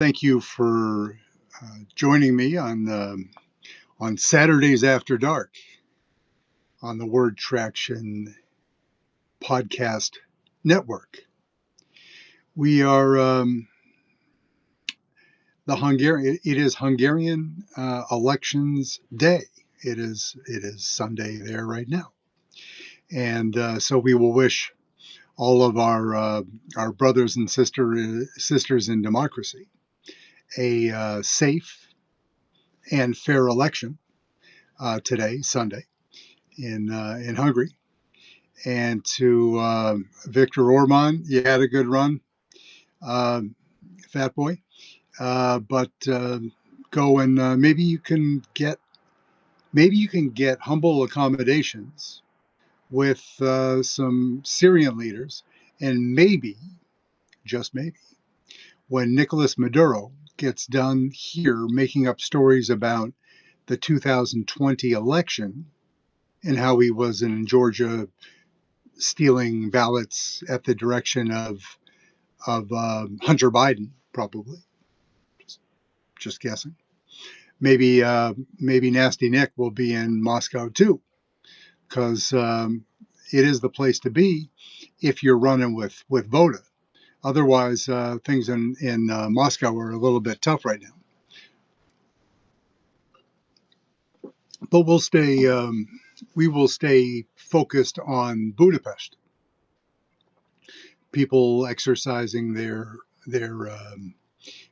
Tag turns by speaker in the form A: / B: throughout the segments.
A: Thank you for joining me on Saturdays After Dark on the Word Traction Podcast Network. We are the Hungarian. It is Hungarian Elections Day. It is Sunday there right now, and so we will wish all of our brothers and sisters in democracy a safe and fair election today, Sunday, in Hungary. And to Viktor Orban, you had a good run, fat boy. But go and maybe you can get humble accommodations with some Syrian leaders, and maybe, just maybe, when Nicolas Maduro gets done here making up stories about the 2020 election and how he was in Georgia stealing ballots at the direction of Hunter Biden, probably. Just guessing. Maybe Nasty Nick will be in Moscow too, because it is the place to be if you're running with Voda. Otherwise, things in Moscow are a little bit tough right now. But we will stay focused on Budapest. People exercising their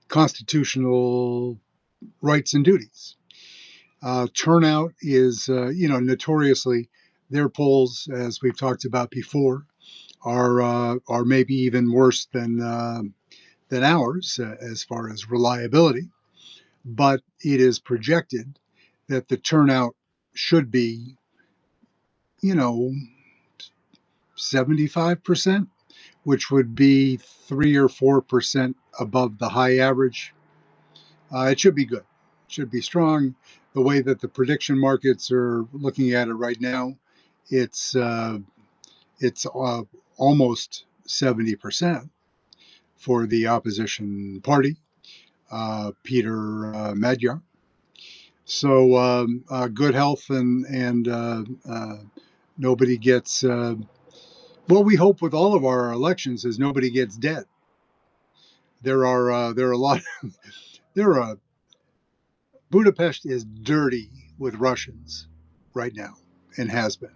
A: constitutional rights and duties. Turnout is, notoriously, their polls, as we've talked about before, are maybe even worse than ours as far as reliability. But it is projected that the turnout should be, 75%, which would be 3 or 4% above the high average. It should be good. It should be strong. The way that the prediction markets are looking at it right now, it's almost 70% for the opposition party, Peter Magyar. So good health and nobody gets. What we hope with all of our elections is nobody gets dead. There are a lot. Budapest is dirty with Russians right now and has been.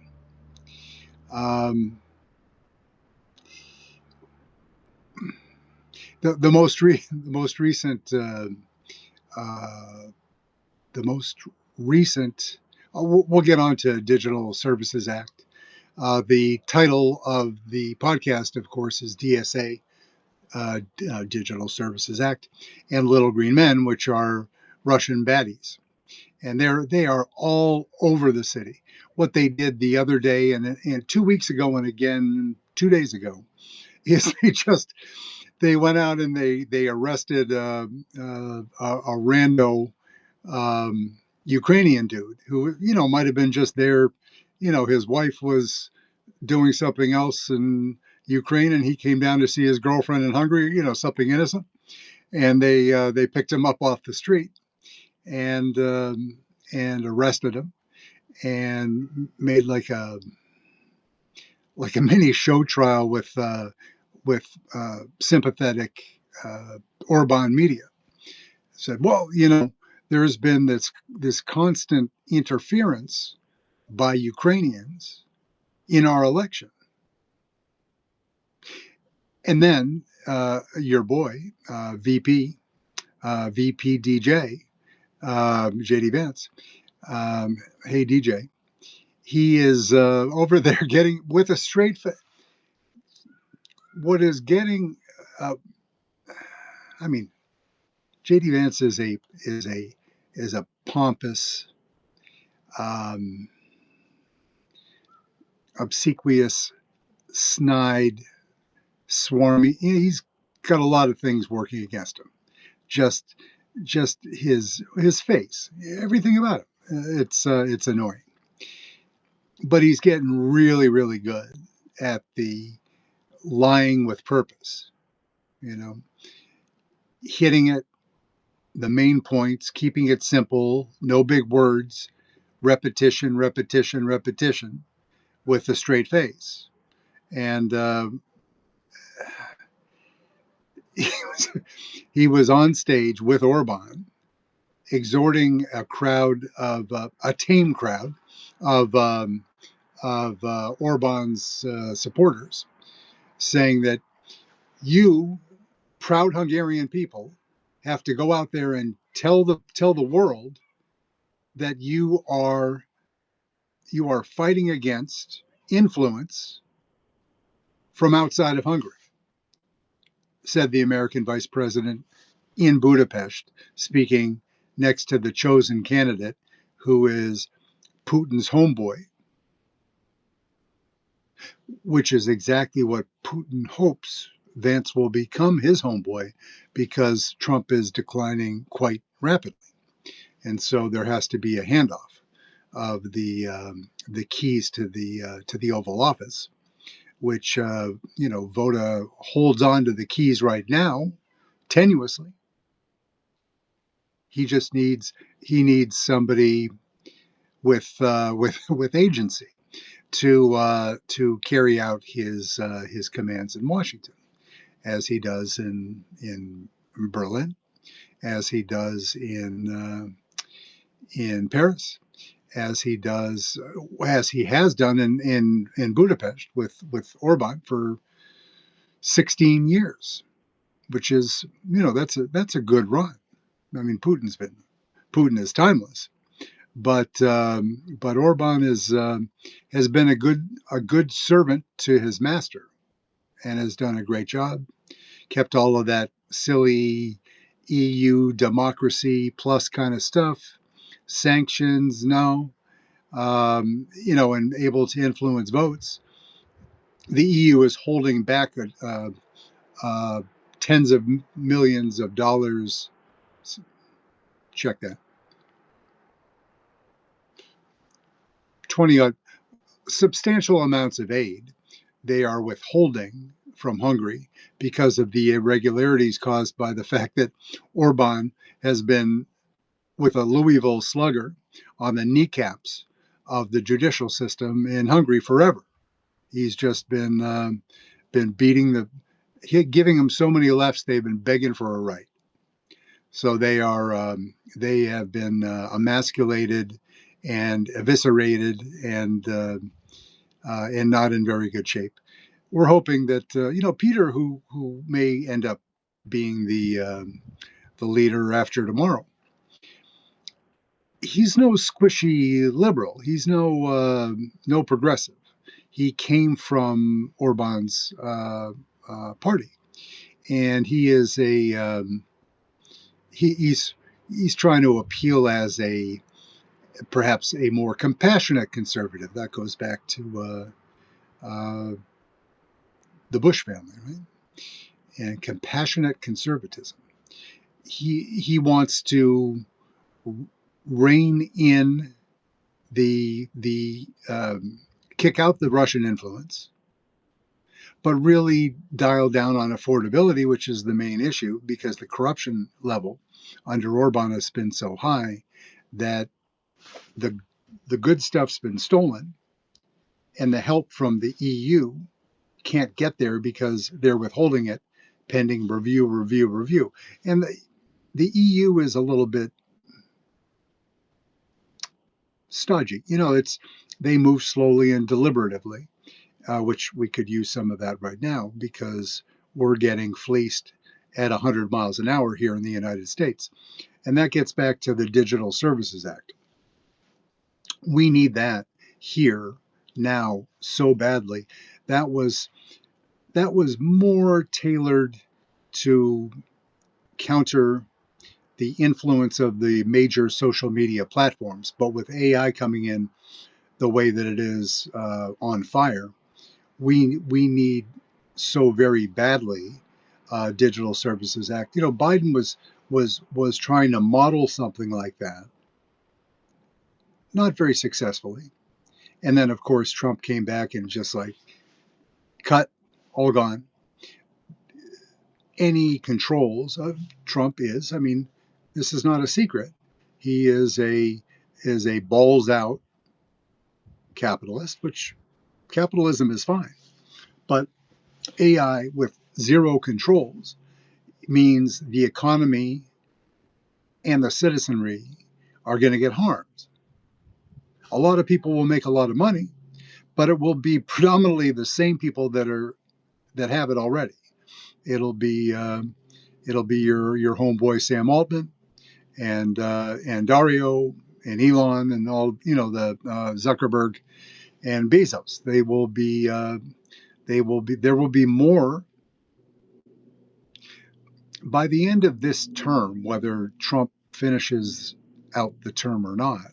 A: The most recent we'll get on to Digital Services Act. The title of the podcast, of course, is DSA, Digital Services Act, and Little Green Men, which are Russian baddies. And they are all over the city. What they did the other day and 2 weeks ago and again 2 days ago is they went out and they arrested a rando Ukrainian dude who, might have been just there. His wife was doing something else in Ukraine and he came down to see his girlfriend in Hungary, something innocent. And they picked him up off the street and arrested him and made like a mini show trial with sympathetic Orban media. Said, well, there has been this constant interference by Ukrainians in our election. And then your boy, VP DJ, JD Vance, hey DJ, he is over there getting with a straight face. What is getting, JD Vance is a pompous, obsequious, snide, swarmy. He's got a lot of things working against him. Just his face, everything about him. It's annoying. But he's getting really, really good at the lying with purpose. Hitting it the main points, keeping it simple, no big words, repetition, repetition, repetition, with a straight face. And he, was, he was on stage with Orban, exhorting a crowd of a tame crowd of Orban's supporters, saying that you, proud Hungarian people, have to go out there and tell the world that you are fighting against influence from outside of Hungary, said the American vice president in Budapest, speaking next to the chosen candidate, who is Putin's homeboy, which is exactly what Putin hopes Vance will become his homeboy, because Trump is declining quite rapidly. And so there has to be a handoff of the keys to the Oval Office, which Voda holds on to the keys right now tenuously. He needs somebody with agency to carry out his commands in Washington, as he does in Berlin, as he does in Paris, as he has done in Budapest with Orban for 16 years, which is, that's a good run. I mean, Putin is timeless, but Orban has been a good servant to his master, and has done a great job. Kept all of that silly EU democracy plus kind of stuff, sanctions, no, and able to influence votes. The EU is holding back uh, tens of millions of dollars. Check that. 20 substantial amounts of aid they are withholding from Hungary because of the irregularities caused by the fact that Orban has been with a Louisville slugger on the kneecaps of the judicial system in Hungary forever. He's just been giving them so many lefts, they've been begging for a right. So they have been emasculated and eviscerated, and not in very good shape. We're hoping that Peter, who may end up being the leader after tomorrow, he's no squishy liberal. He's no progressive. He came from Orban's party, and he is he's trying to appeal as perhaps a more compassionate conservative. That goes back to the Bush family, right? And compassionate conservatism. He wants to rein in the kick out the Russian influence, but really dial down on affordability, which is the main issue, because the corruption level under Orban has been so high that the good stuff's been stolen, and the help from the EU can't get there because they're withholding it pending review. And the EU is a little bit stodgy. They move slowly and deliberatively, which we could use some of that right now, because we're getting fleeced at 100 miles an hour here in the United States. And that gets back to the Digital Services Act. We need that here now so badly. That was more tailored to counter the influence of the major social media platforms. But with AI coming in the way that it is on fire, we need so very badly Digital Services Act. Biden was trying to model something like that, not very successfully. And then, of course, Trump came back and just cut, all gone. Any controls of Trump is, this is not a secret. He is a balls out capitalist, which capitalism is fine. But AI with zero controls means the economy and the citizenry are going to get harmed. A lot of people will make a lot of money, but it will be predominantly the same people that have it already. It'll be your homeboy Sam Altman and Dario and Elon and all the Zuckerberg and Bezos. There will be more by the end of this term, whether Trump finishes out the term or not.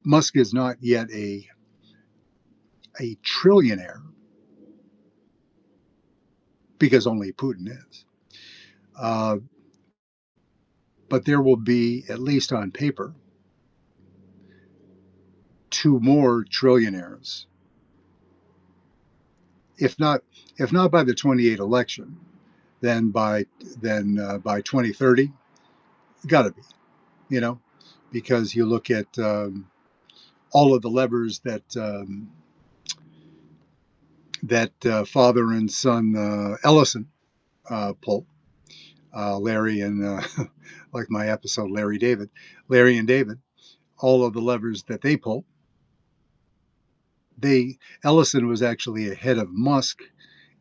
A: Musk is not yet a trillionaire because only Putin is. But there will be, at least on paper, two more trillionaires. If not by the 28 election, then by 2030, got to be, because you look at all of the levers that father and son Ellison pull. Larry and like my episode, Larry and David, all of the levers that they pull. Ellison was actually ahead of Musk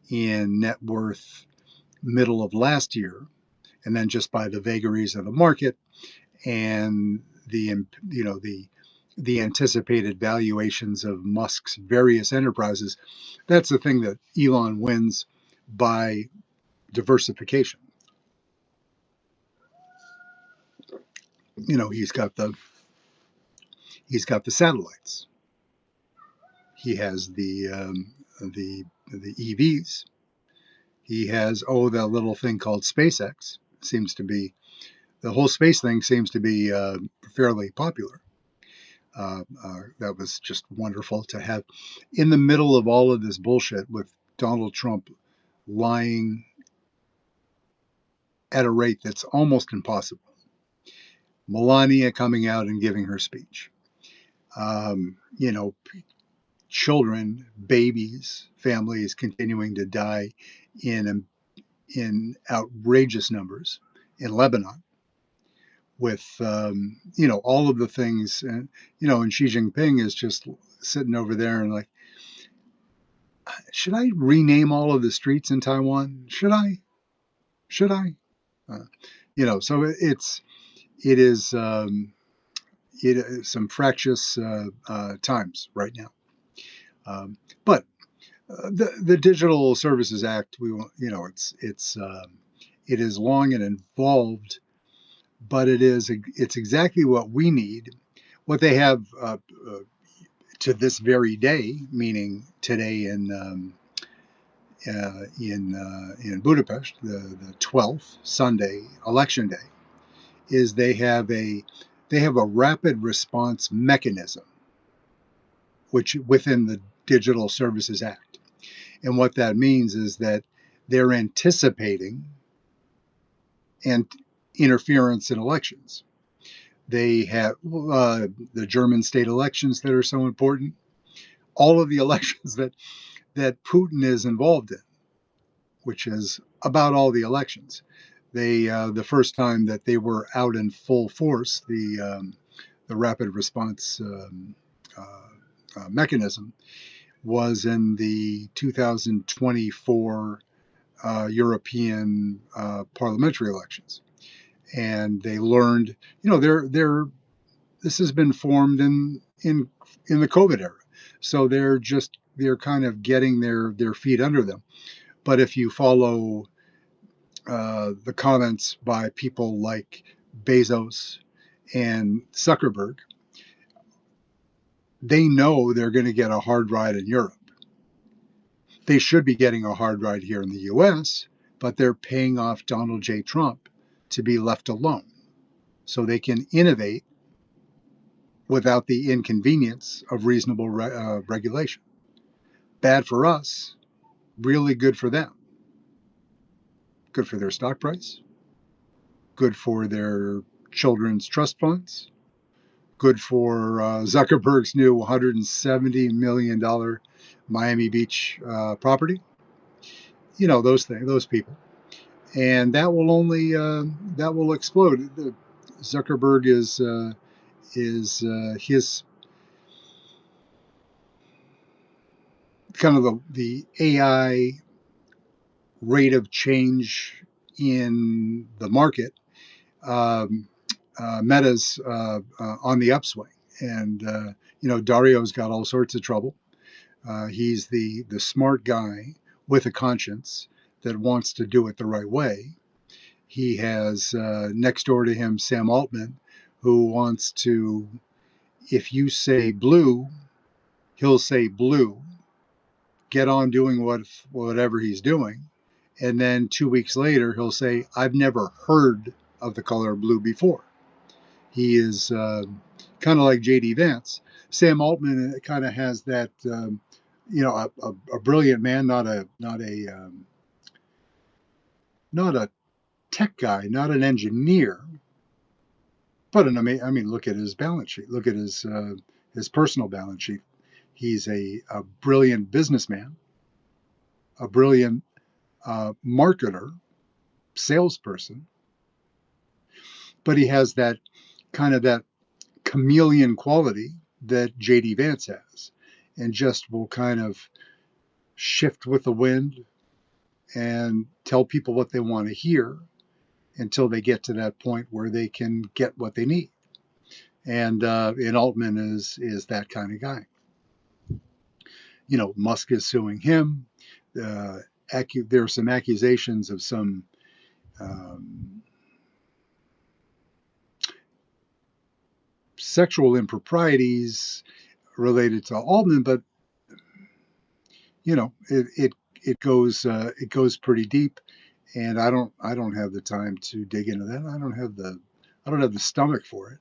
A: in net worth middle of last year, and then just by the vagaries of the market and the anticipated valuations of Musk's various enterprises, that's the thing that Elon wins by diversification. He's got the satellites. He has the EVs. He has that little thing called SpaceX. The whole space thing seems to be fairly popular. That was just wonderful to have in the middle of all of this bullshit with Donald Trump lying at a rate that's almost impossible. Melania coming out and giving her speech. Children, babies, families continuing to die in outrageous numbers in Lebanon with, all of the things. And Xi Jinping is just sitting over there and like, should I rename all of the streets in Taiwan? Should I? So it is some fractious times right now. But the Digital Services Act, it is long and involved, but it's exactly what we need. What they have to this very day, meaning today in Budapest, the 12th Sunday, election day, is they have a rapid response mechanism, which within the Digital Services Act. And what that means is that they're anticipating interference in elections. They have the German state elections that are so important, all of the elections that Putin is involved in, which is about all the elections. The first time that they were out in full force, the rapid response mechanism was in the 2024 European parliamentary elections, and they learned, this has been formed in the COVID era, so they're kind of getting their feet under them. But if you follow the comments by people like Bezos and Zuckerberg, they know they're going to get a hard ride in Europe. They should be getting a hard ride here in the US, but they're paying off Donald J. Trump to be left alone so they can innovate without the inconvenience of reasonable regulation. Bad for us, really good for them. good for their stock price, good for their children's trust funds, good for Zuckerberg's new $170 million Miami Beach property. You know, those things, those people. And that will only that will explode. Zuckerberg is his kind of the AI rate of change in the market. Um, Meta's on the upswing, and Dario's got all sorts of trouble. He's the smart guy with a conscience that wants to do it the right way. He has next door to him Sam Altman, who wants to, if you say blue, he'll say blue, get on doing whatever he's doing. And then 2 weeks later, he'll say, I've never heard of the color blue before. He is kind of like J.D. Vance. Sam Altman kind of has that, a brilliant man, not a tech guy, not an engineer, but look at his balance sheet. Look at his personal balance sheet. He's a brilliant businessman, a brilliant marketer, salesperson, but he has that kind of that chameleon quality that J.D. Vance has, and just will kind of shift with the wind and tell people what they want to hear until they get to that point where they can get what they need. And Altman is that kind of guy. Musk is suing him. There are some accusations of some sexual improprieties related to Altman, but it goes pretty deep, and I don't have the time to dig into that. I don't have the stomach for it,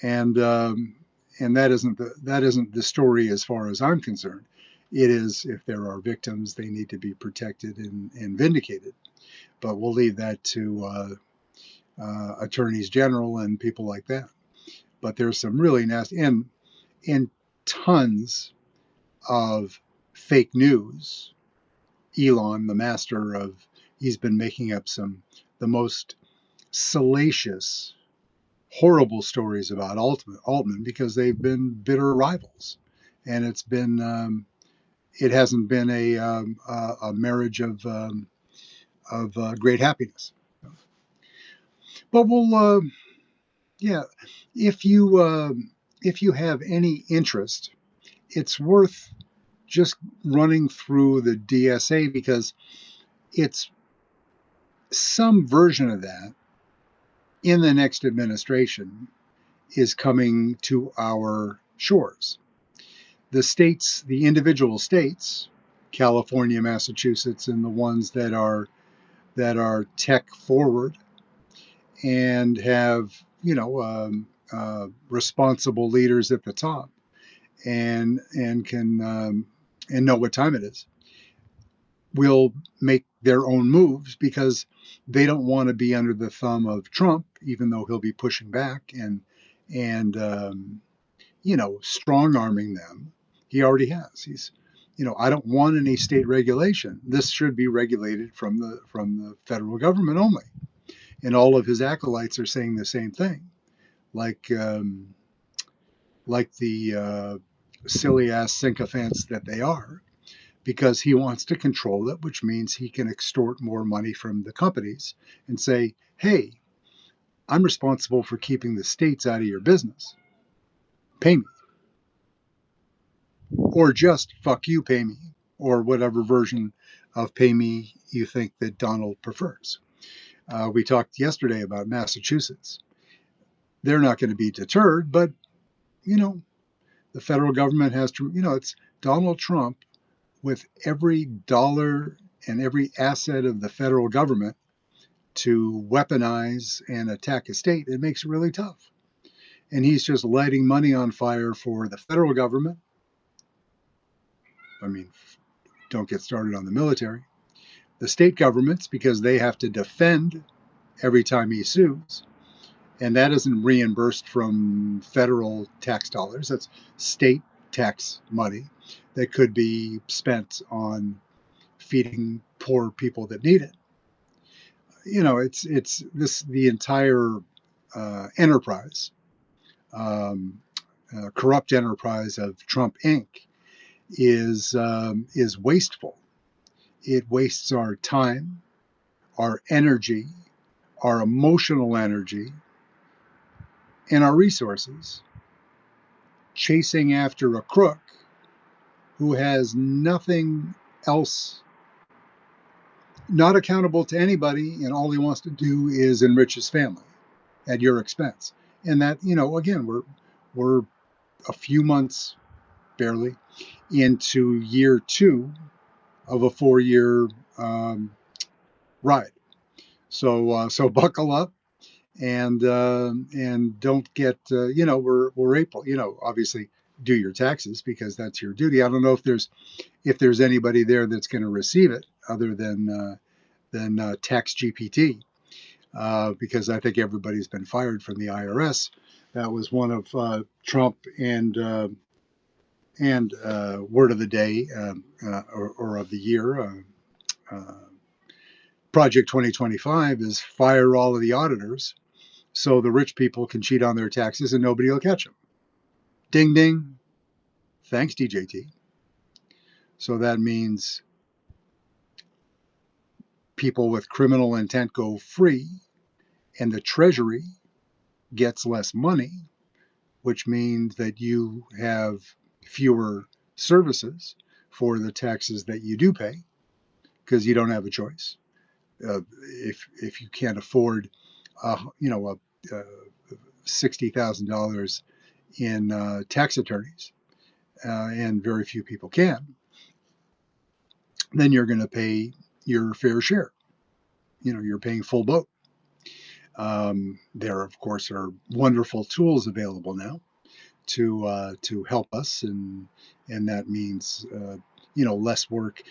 A: and that isn't the story as far as I'm concerned. It is, if there are victims, they need to be protected and vindicated. But we'll leave that to attorneys general and people like that. But there's some really nasty and tons of fake news. Elon, the master of, he's been making up the most salacious, horrible stories about Altman because they've been bitter rivals, and it hasn't been a marriage of great happiness. But yeah, if you have any interest, it's worth just running through the DSA, because it's some version of that in the next administration is coming to our shores. The individual states, California, Massachusetts, and the ones that are tech forward and have responsible leaders at the top, and can and know what time it is, will make their own moves because they don't want to be under the thumb of Trump, even though he'll be pushing back and strong arming them. He already has. I don't want any state regulation. This should be regulated from the federal government only. And all of his acolytes are saying the same thing, like the silly ass sycophants that they are, because he wants to control it, which means he can extort more money from the companies and say, hey, I'm responsible for keeping the states out of your business. Pay me. Or just fuck you, pay me. Or whatever version of pay me you think that Donald prefers. We talked yesterday about Massachusetts. They're not going to be deterred, but, the federal government has to, it's Donald Trump with every dollar and every asset of the federal government to weaponize and attack a state. It makes it really tough. And he's just lighting money on fire for the federal government. Don't get started on the military. the state governments because they have to defend every time he sues. And that isn't reimbursed from federal tax dollars. That's state tax money that could be spent on feeding poor people that need it. It's this the entire enterprise, um, corrupt enterprise of Trump Inc. Is wasteful. It wastes our time, our energy, our emotional energy, and our resources chasing after a crook who has nothing else, not accountable to anybody, and all he wants to do is enrich his family at your expense. And that, again, we're a few months barely into year 2 of a 4-year ride. So buckle up and don't get we're April. Obviously do your taxes because that's your duty. I don't know if there's anybody there that's going to receive it other than Tax GPT, because I think everybody's been fired from the IRS. That was one of Trump and word of the day or of the year. Project 2025 is fire all of the auditors so the rich people can cheat on their taxes and nobody will catch them. Ding, ding. Thanks, DJT. So that means people with criminal intent go free and the Treasury gets less money, which means that you have fewer services for the taxes that you do pay because you don't have a choice. If you can't afford, $60,000 in tax attorneys, and very few people can, then you're going to pay your fair share. You're paying full boat. There, of course, are wonderful tools available now to help us, and that means less work.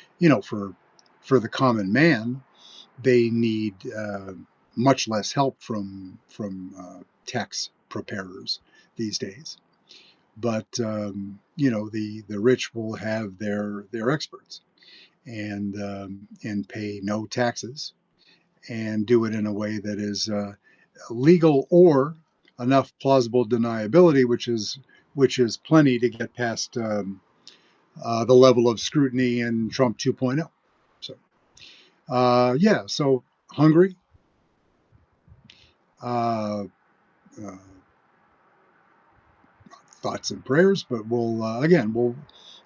A: For the common man, they need much less help from tax preparers these days. But the rich will have their experts and pay no taxes and do it in a way that is legal or enough plausible deniability, which is plenty to get past the level of scrutiny in Trump 2.0. So so Hungary. Uh, uh, Thoughts and prayers, but we'll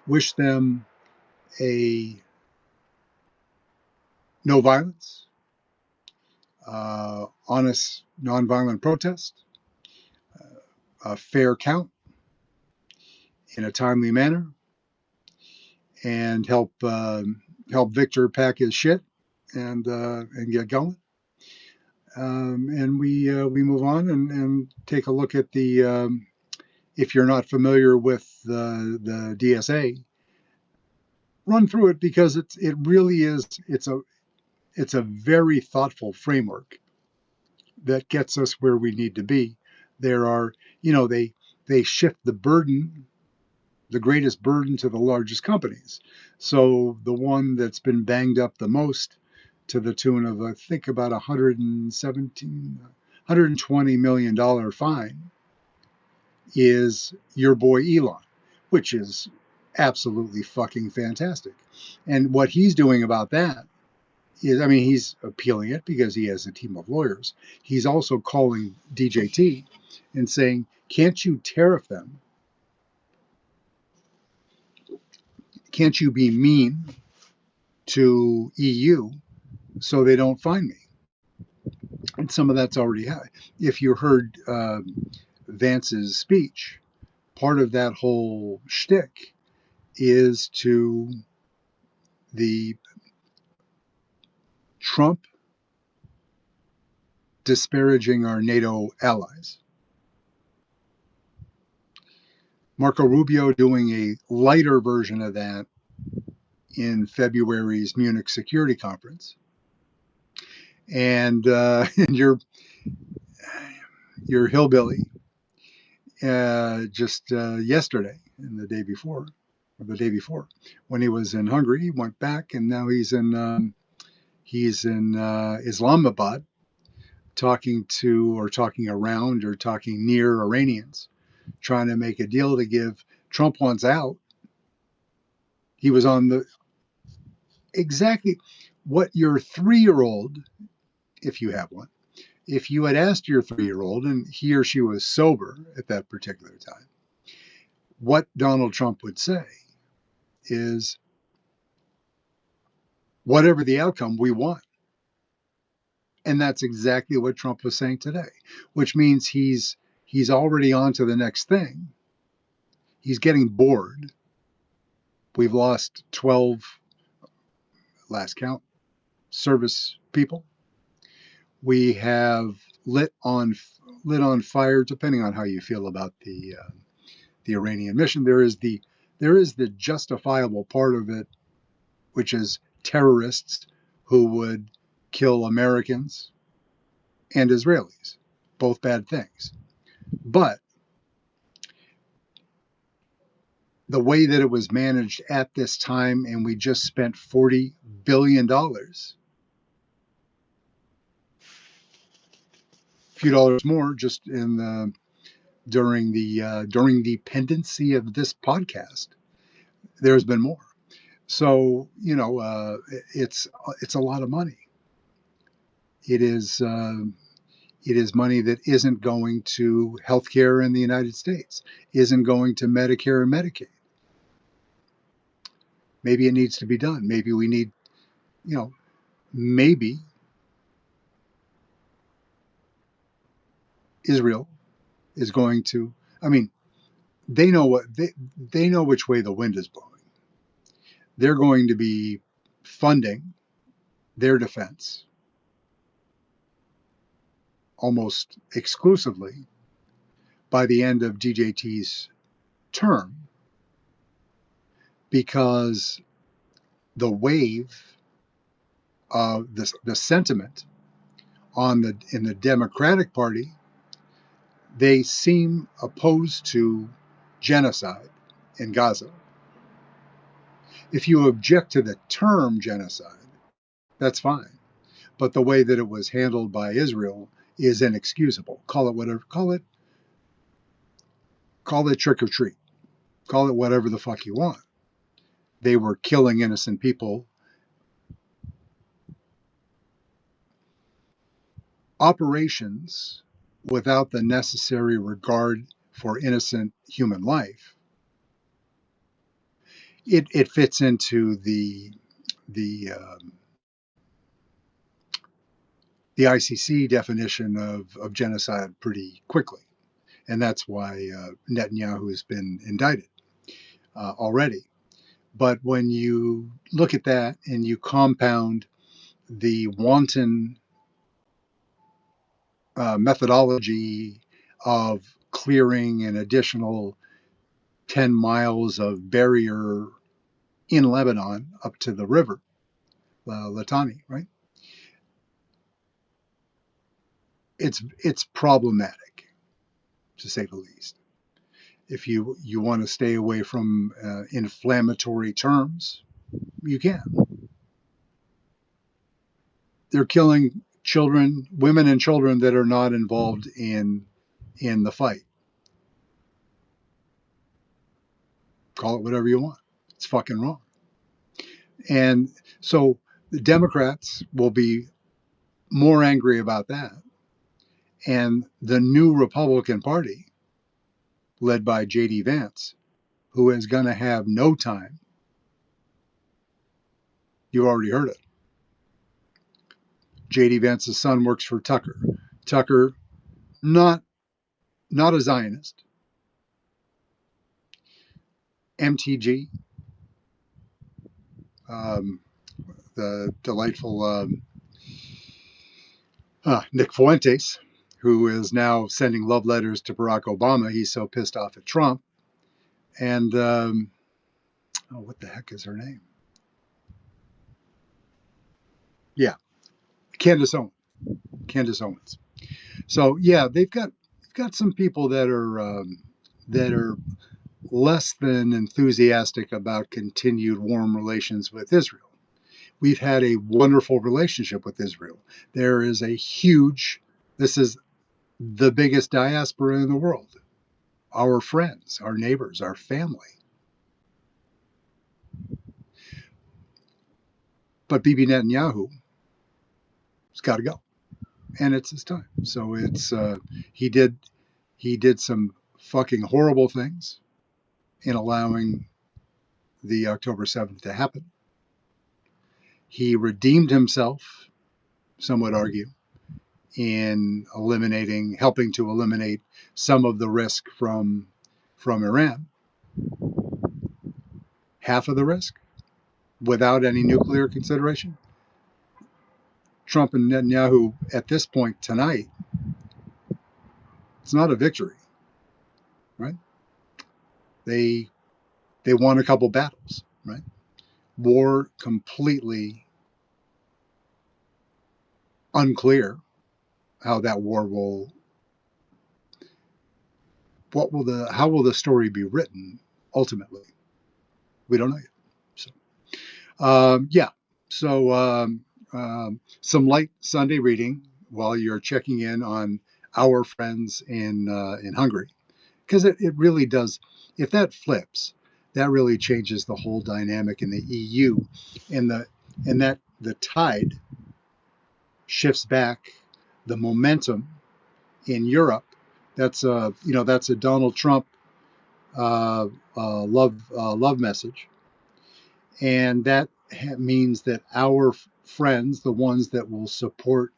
A: wish them a no violence, honest, nonviolent protest, a fair count in a timely manner, and help Victor pack his shit and get going. And we move on and take a look at the. If you're not familiar with the DSA, run through it because it really is it's a very thoughtful framework that gets us where we need to be. There are they shift the burden, the greatest burden, to the largest companies. So the one that's been banged up the most, to the tune of I think about $120 million fine, is your boy Elon, which is absolutely fucking fantastic. And what he's doing about that is, he's appealing it because he has a team of lawyers. He's also calling DJT and saying, can't you tariff them? Can't you be mean to EU so they don't fine me? And some of that's already happened. If you heard Vance's speech, part of that whole shtick is to the Trump disparaging our NATO allies. Marco Rubio doing a lighter version of that in February's Munich Security Conference, and your hillbilly just yesterday and the day before, when he was in Hungary, he went back, and now he's in Islamabad, talking around or talking near Iranians, trying to make a deal to give Trump wants out. He was on the exactly what your 3-year-old, if you have one, if you had asked your 3-year-old and he or she was sober at that particular time, what Donald Trump would say is, whatever the outcome, we want. And that's exactly what Trump was saying today, which means he's already on to the next thing. He's getting bored. We've lost 12, last count, service people. We have lit on fire, depending on how you feel about the Iranian mission. There is the justifiable part of it, which is terrorists who would kill Americans and Israelis, both bad things. But the way that it was managed at this time, and we just spent $40 billion, a few dollars more just during the pendency of this podcast. There's been more. So, it's a lot of money. It is money that isn't going to healthcare in the United States, isn't going to Medicare and Medicaid. Maybe it needs to be done. Maybe we need, maybe Israel is going to, they know they know which way the wind is blowing. They're going to be funding their defense almost exclusively by the end of DJT's term, because the wave of the sentiment in the Democratic Party, they seem opposed to genocide in Gaza. If you object to the term genocide, that's fine. But the way that it was handled by Israel is inexcusable. Call it whatever. Call it trick or treat. Call it whatever the fuck you want. They were killing innocent people. Operations without the necessary regard for innocent human life. It fits into the ICC definition of genocide pretty quickly. And that's why Netanyahu has been indicted already. But when you look at that and you compound the wanton methodology of clearing an additional 10 miles of barrier in Lebanon up to the river, Litani, right? It's problematic, to say the least. If you want to stay away from inflammatory terms, you can. They're killing children, women and children that are not involved in the fight. Call it whatever you want. It's fucking wrong. And so the Democrats will be more angry about that. And the new Republican Party, led by J.D. Vance, who is going to have no time. You already heard it. J.D. Vance's son works for Tucker. Tucker, not a Zionist. MTG, the delightful Nick Fuentes, who is now sending love letters to Barack Obama. He's so pissed off at Trump. And what the heck is her name? Yeah, Candace Owens. Candace Owens. So yeah, they've got some people that are less than enthusiastic about continued warm relations with Israel. We've had a wonderful relationship with Israel. There is a huge, this is the biggest diaspora in the world. Our friends, our neighbors, our family. But Bibi Netanyahu has got to go, and it's his time. So he did he did some fucking horrible things in allowing the October 7th to happen. He redeemed himself, some would argue, in helping to eliminate some of the risk from Iran, half of the risk, without any nuclear consideration. Trump and Netanyahu at this point tonight, it's not a victory, right? They they won a couple battles, right? War completely unclear how that war will how will the story be written ultimately? We don't know yet. So yeah. So some light Sunday reading while you're checking in on our friends in Hungary, because it really does. If that flips, that really changes the whole dynamic in the EU, and the tide shifts back, the momentum in Europe. That's a Donald Trump love message, and that means that our friends, the ones that will support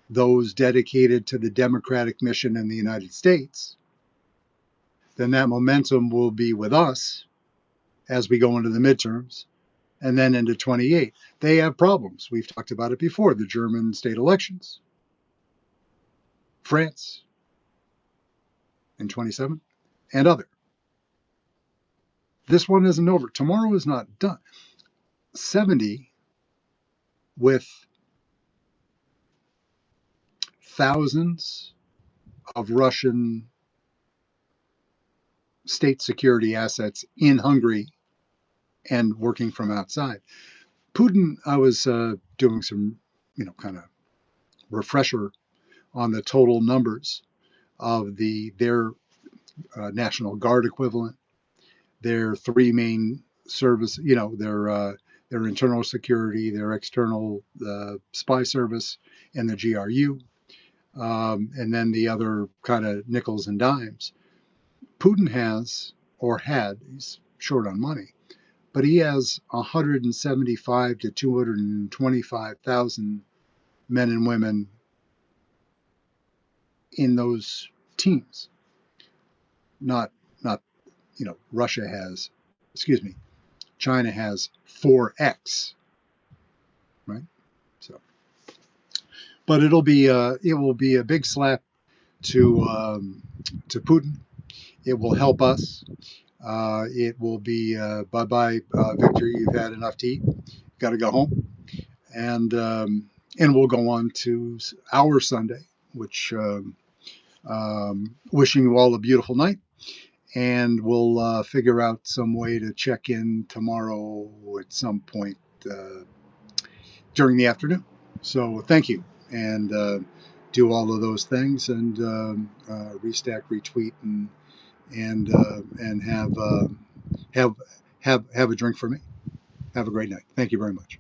A: those dedicated to the democratic mission in the United States, then that momentum will be with us as we go into the midterms and then into 28. They have problems. We've talked about it before, the German state elections, France in 27, and other. This one isn't over. Tomorrow is not done. 70 with thousands of Russian state security assets in Hungary and working from outside. Putin, I was doing some, kind of refresher on the total numbers of their National Guard equivalent, their three main service, their internal security, their external spy service, and the GRU, and then the other kind of nickels and dimes. Putin has, or had, he's short on money, but he has 175 to 225,000 men and women in those teams. Not Russia has, excuse me, China has 4x, right? So, but it will be a big slap to Putin. It will help us. It will be bye bye Victor. You've had enough to eat. Got to go home, and we'll go on to our Sunday, which wishing you all a beautiful night. And we'll figure out some way to check in tomorrow at some point during the afternoon. So thank you, and do all of those things, and restack, retweet, and have a drink for me. Have a great night. Thank you very much.